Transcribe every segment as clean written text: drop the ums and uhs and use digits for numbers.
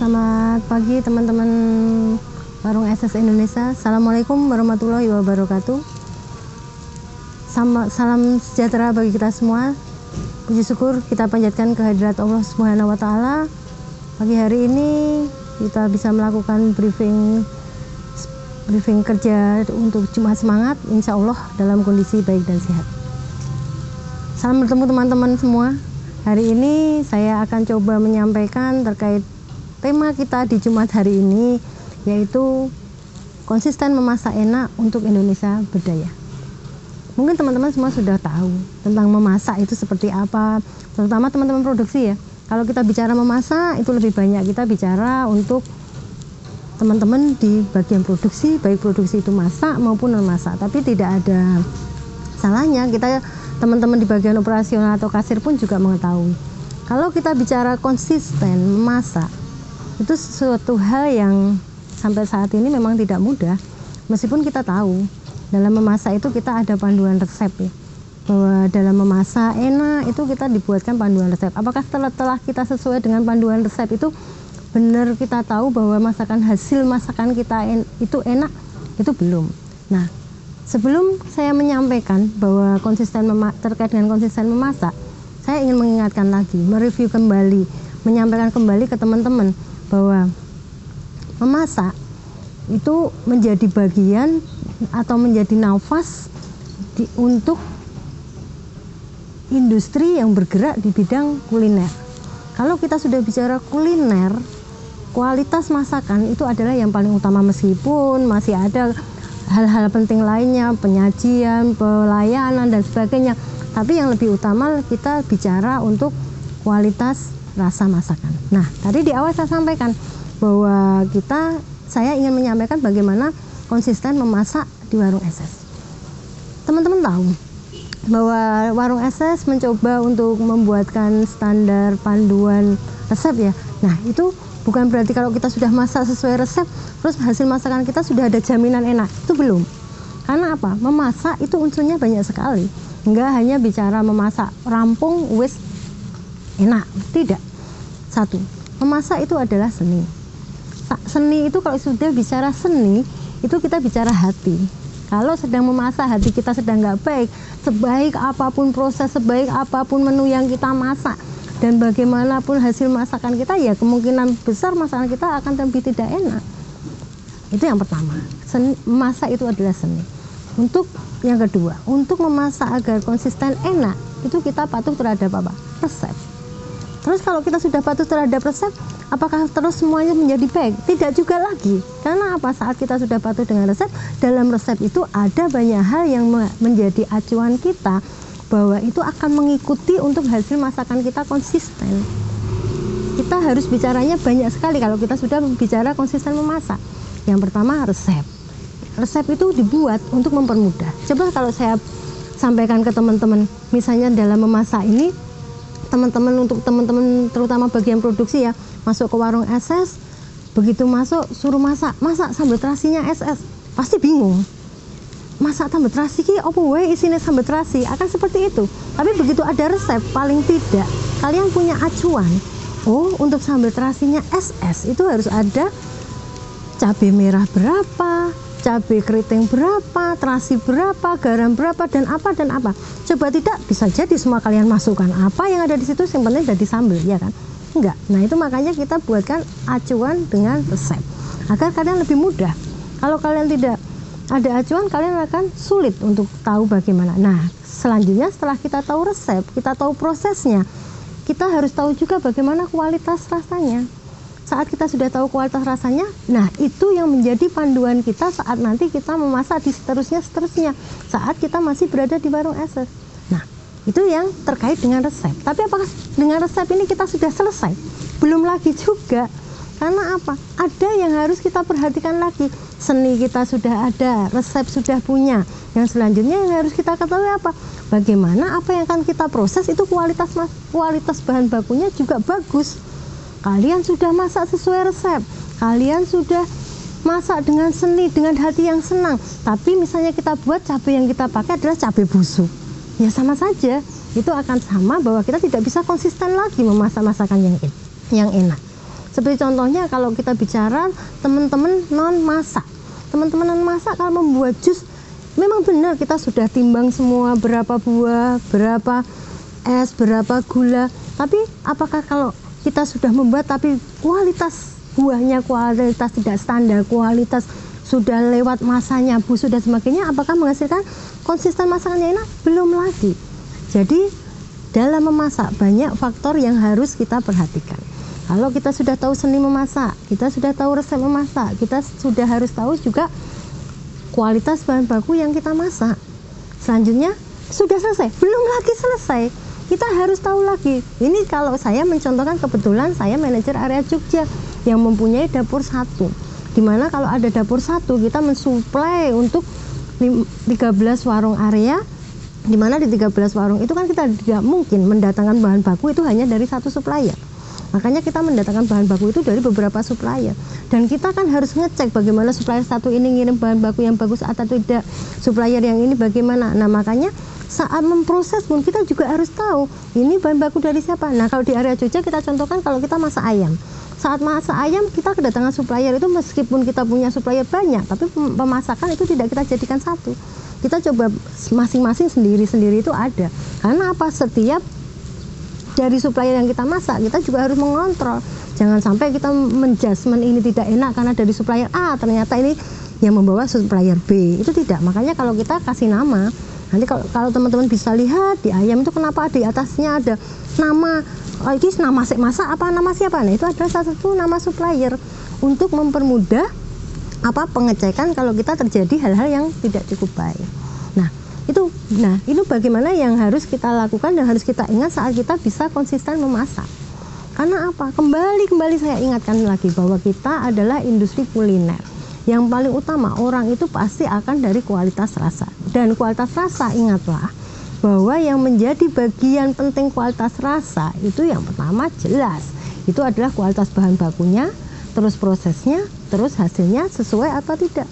Selamat pagi teman-teman Warung SS Indonesia. Assalamualaikum warahmatullahi wabarakatuh. Salam sejahtera bagi kita semua. Puji syukur kita panjatkan kehadirat Allah Subhanahu wa Ta'ala. Pagi hari ini kita bisa melakukan briefing kerja untuk Jumat Semangat, insya Allah dalam kondisi baik dan sehat. Salam bertemu teman-teman semua. Hari ini saya akan coba menyampaikan terkait tema kita di Jumat hari ini, yaitu konsisten memasak enak untuk Indonesia berdaya. Mungkin teman-teman semua sudah tahu tentang memasak itu seperti apa, terutama teman-teman produksi ya. Kalau kita bicara memasak itu lebih banyak kita bicara untuk teman-teman di bagian produksi, baik produksi itu masak maupun non masak. Tapi tidak ada salahnya kita teman-teman di bagian operasional atau kasir pun juga mengetahui. Kalau kita bicara konsisten memasak, itu suatu hal yang sampai saat ini memang tidak mudah. Meskipun kita tahu dalam memasak itu kita ada panduan resep ya, bahwa dalam memasak enak itu kita dibuatkan panduan resep. Apakah setelah kita sesuai dengan panduan resep itu benar kita tahu bahwa hasil masakan kita itu enak? Itu belum. Nah, sebelum saya menyampaikan bahwa terkait dengan konsisten memasak, saya ingin mengingatkan lagi, mereview kembali, menyampaikan kembali ke teman-teman bahwa memasak itu menjadi bagian atau menjadi nafas untuk industri yang bergerak di bidang kuliner. Kalau kita sudah bicara kuliner, kualitas masakan itu adalah yang paling utama, meskipun masih ada hal-hal penting lainnya, penyajian, pelayanan dan sebagainya. Tapi yang lebih utama kita bicara untuk kualitas rasa masakan. Nah, tadi di awal saya sampaikan bahwa saya ingin menyampaikan bagaimana konsisten memasak di Warung SS. Teman-teman tahu bahwa Warung SS mencoba untuk membuatkan standar panduan resep ya. Nah, itu bukan berarti kalau kita sudah masak sesuai resep, terus hasil masakan kita sudah ada jaminan enak. Itu belum. Karena apa? Memasak itu unsurnya banyak sekali. Enggak hanya bicara memasak rampung, wis enak. Tidak. Satu, memasak itu adalah seni. Seni itu kalau sudah bicara seni, itu kita bicara hati. Kalau sedang memasak, hati kita sedang nggak baik, sebaik apapun proses, sebaik apapun menu yang kita masak, dan bagaimanapun hasil masakan kita, ya kemungkinan besar masakan kita akan lebih tidak enak. Itu yang pertama. Memasak itu adalah seni. Untuk yang kedua, untuk memasak agar konsisten enak, itu kita patuh terhadap apa? Resep. Terus kalau kita sudah patuh terhadap resep, apakah terus semuanya menjadi baik? Tidak juga lagi. Karena apa? Saat kita sudah patuh dengan resep, dalam resep itu ada banyak hal yang menjadi acuan kita, bahwa itu akan mengikuti untuk hasil masakan kita konsisten. Kita harus bicaranya banyak sekali kalau kita sudah bicara konsisten memasak. Yang pertama, resep. Resep itu dibuat untuk mempermudah. Coba kalau saya sampaikan ke teman-teman, misalnya dalam memasak ini, untuk teman-teman terutama bagian produksi ya, masuk ke Warung SS, begitu masuk suruh masak sambal terasinya SS, pasti bingung. Masak sambal terasi ki opo wae isine sambal terasi, akan seperti itu. Tapi begitu ada resep, paling tidak kalian punya acuan. Oh, untuk sambal terasinya SS itu harus ada cabai merah berapa, cabai keriting berapa, terasi berapa, garam berapa, dan apa. Coba tidak, bisa jadi semua kalian masukkan apa yang ada di situ, yang penting jadi sambal, ya kan? Enggak. Nah, itu makanya kita buatkan acuan dengan resep agar kalian lebih mudah. Kalau kalian tidak ada acuan, kalian akan sulit untuk tahu bagaimana. Nah, selanjutnya setelah kita tahu resep, kita tahu prosesnya, kita harus tahu juga bagaimana kualitas rasanya. Saat kita sudah tahu kualitas rasanya, nah itu yang menjadi panduan kita saat nanti kita memasak di seterusnya, saat kita masih berada di Warung SS. Nah, itu yang terkait dengan resep. Tapi apakah dengan resep ini kita sudah selesai? Belum lagi juga. Karena apa? Ada yang harus kita perhatikan lagi. Seni kita sudah ada, resep sudah punya. Yang selanjutnya yang harus kita ketahui apa? Bagaimana apa yang akan kita proses itu kualitas bahan bakunya juga bagus. Kalian sudah masak sesuai resep, kalian sudah masak dengan seni, dengan hati yang senang. Tapi misalnya kita buat cabai yang kita pakai adalah cabai busuk, ya sama saja. Itu akan sama bahwa kita tidak bisa konsisten lagi memasak masakan yang enak. Seperti contohnya kalau kita bicara teman-teman non masak, kalau membuat jus, memang benar kita sudah timbang semua berapa buah, berapa es, berapa gula. Tapi apakah kalau kita sudah membuat tapi kualitas buahnya kualitas tidak standar, kualitas sudah lewat masanya, busuk dan sebagainya, apakah menghasilkan konsisten masakannya enak? Belum lagi. Jadi dalam memasak banyak faktor yang harus kita perhatikan. Kalau kita sudah tahu seni memasak, kita sudah tahu resep memasak, kita sudah harus tahu juga kualitas bahan baku yang kita masak. Selanjutnya, sudah selesai? Belum lagi selesai. Kita harus tahu lagi. Ini kalau saya mencontohkan, kebetulan saya manajer area Jogja yang mempunyai dapur satu. Dimana kalau ada dapur satu, kita mensuplai untuk 13 warung area. Dimana di 13 warung itu kan kita tidak mungkin mendatangkan bahan baku itu hanya dari satu supplier. Makanya kita mendatangkan bahan baku itu dari beberapa supplier, dan kita kan harus ngecek bagaimana supplier satu ini ngirim bahan baku yang bagus atau tidak, supplier yang ini bagaimana. Nah, makanya saat memproses pun kita juga harus tahu ini bahan baku dari siapa. Nah, kalau di area Jogja kita contohkan, kalau kita masak ayam, saat masak ayam kita kedatangan supplier itu, meskipun kita punya supplier banyak, tapi pemasakan itu tidak kita jadikan satu. Kita coba masing-masing sendiri-sendiri itu ada. Karena apa? Setiap dari supplier yang kita masak, kita juga harus mengontrol. Jangan sampai kita menjudgment ini tidak enak karena dari supplier A, ternyata ini yang membawa supplier B. Itu tidak. Makanya kalau kita kasih nama, nanti kalau teman-teman bisa lihat di ayam itu kenapa di atasnya ada nama, ini nama masak apa, nama siapa. Nah, itu adalah salah satu nama supplier untuk mempermudah pengecekan kalau kita terjadi hal-hal yang tidak cukup baik. Nah, itu bagaimana yang harus kita lakukan dan harus kita ingat saat kita bisa konsisten memasak. Karena apa? Kembali saya ingatkan lagi bahwa kita adalah industri kuliner. Yang paling utama, orang itu pasti akan dari kualitas rasa. Dan kualitas rasa, ingatlah bahwa yang menjadi bagian penting kualitas rasa itu yang pertama jelas, itu adalah kualitas bahan bakunya, terus prosesnya, terus hasilnya sesuai atau tidak.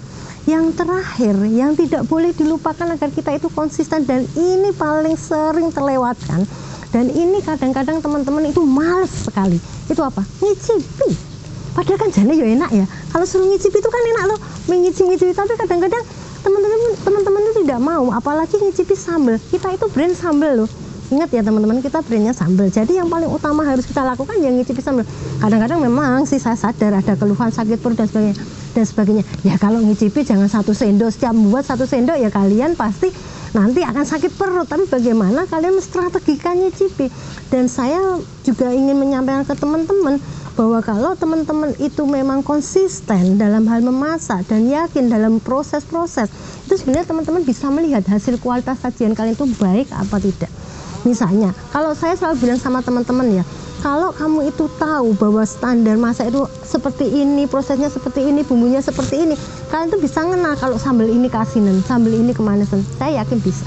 Yang terakhir, yang tidak boleh dilupakan agar kita itu konsisten, dan ini paling sering terlewatkan, dan ini kadang-kadang teman-teman itu males sekali. Itu apa? Ngicipi. Padahal kan jane ya enak ya. Kalau suruh ngicipi itu kan enak loh, mengicipi, tapi kadang-kadang teman-teman itu tidak mau, apalagi ngicipi sambal. Kita itu brand sambal loh. Ingat ya teman-teman, kita brandnya sambal. Jadi yang paling utama harus kita lakukan yang ngicipi sambal. Kadang-kadang memang sih saya sadar ada keluhan sakit perut dan sebagainya. Ya kalau ngicipi jangan satu sendok, setiap membuat satu sendok ya kalian pasti nanti akan sakit perut. Tapi bagaimana kalian menstrategikan ngicipi? Dan saya juga ingin menyampaikan ke teman-teman bahwa kalau teman-teman itu memang konsisten dalam hal memasak dan yakin dalam proses-proses, itu sebenarnya teman-teman bisa melihat hasil kualitas sajian kalian itu baik apa tidak. Misalnya, kalau saya selalu bilang sama teman-teman ya, kalau kamu itu tahu bahwa standar masak itu seperti ini, prosesnya seperti ini, bumbunya seperti ini, kalian tuh bisa ngenal kalau sambal ini kasinan, sambal ini kemanisan. Saya yakin bisa.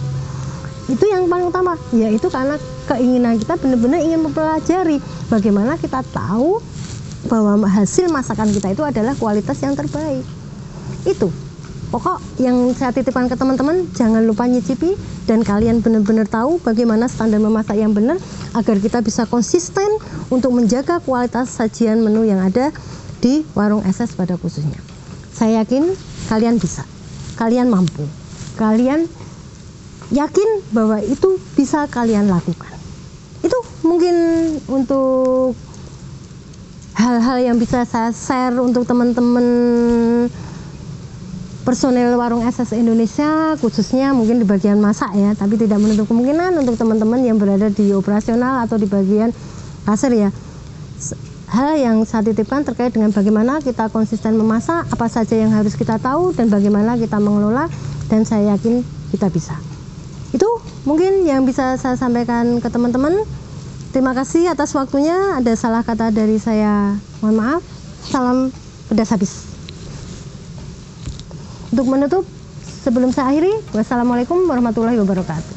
Itu yang paling utama, yaitu karena keinginan kita benar-benar ingin mempelajari bagaimana kita tahu bahwa hasil masakan kita itu adalah kualitas yang terbaik. Itu pokok yang saya titipkan ke teman-teman, jangan lupa nyicipi dan kalian benar-benar tahu bagaimana standar memasak yang benar agar kita bisa konsisten untuk menjaga kualitas sajian menu yang ada di warung SS pada khususnya. Saya yakin kalian bisa, kalian mampu, kalian yakin bahwa itu bisa kalian lakukan. Itu mungkin untuk hal-hal yang bisa saya share untuk teman-teman personel warung SS Indonesia, khususnya mungkin di bagian masak ya, tapi tidak menutup kemungkinan untuk teman-teman yang berada di operasional atau di bagian kasir ya. Hal yang saya titipkan terkait dengan bagaimana kita konsisten memasak, apa saja yang harus kita tahu dan bagaimana kita mengelola, dan saya yakin kita bisa. Itu mungkin yang bisa saya sampaikan ke teman-teman. Terima kasih atas waktunya. Ada salah kata dari saya, mohon maaf. Salam pedas habis. Untuk menutup, sebelum saya akhiri, wassalamualaikum warahmatullahi wabarakatuh.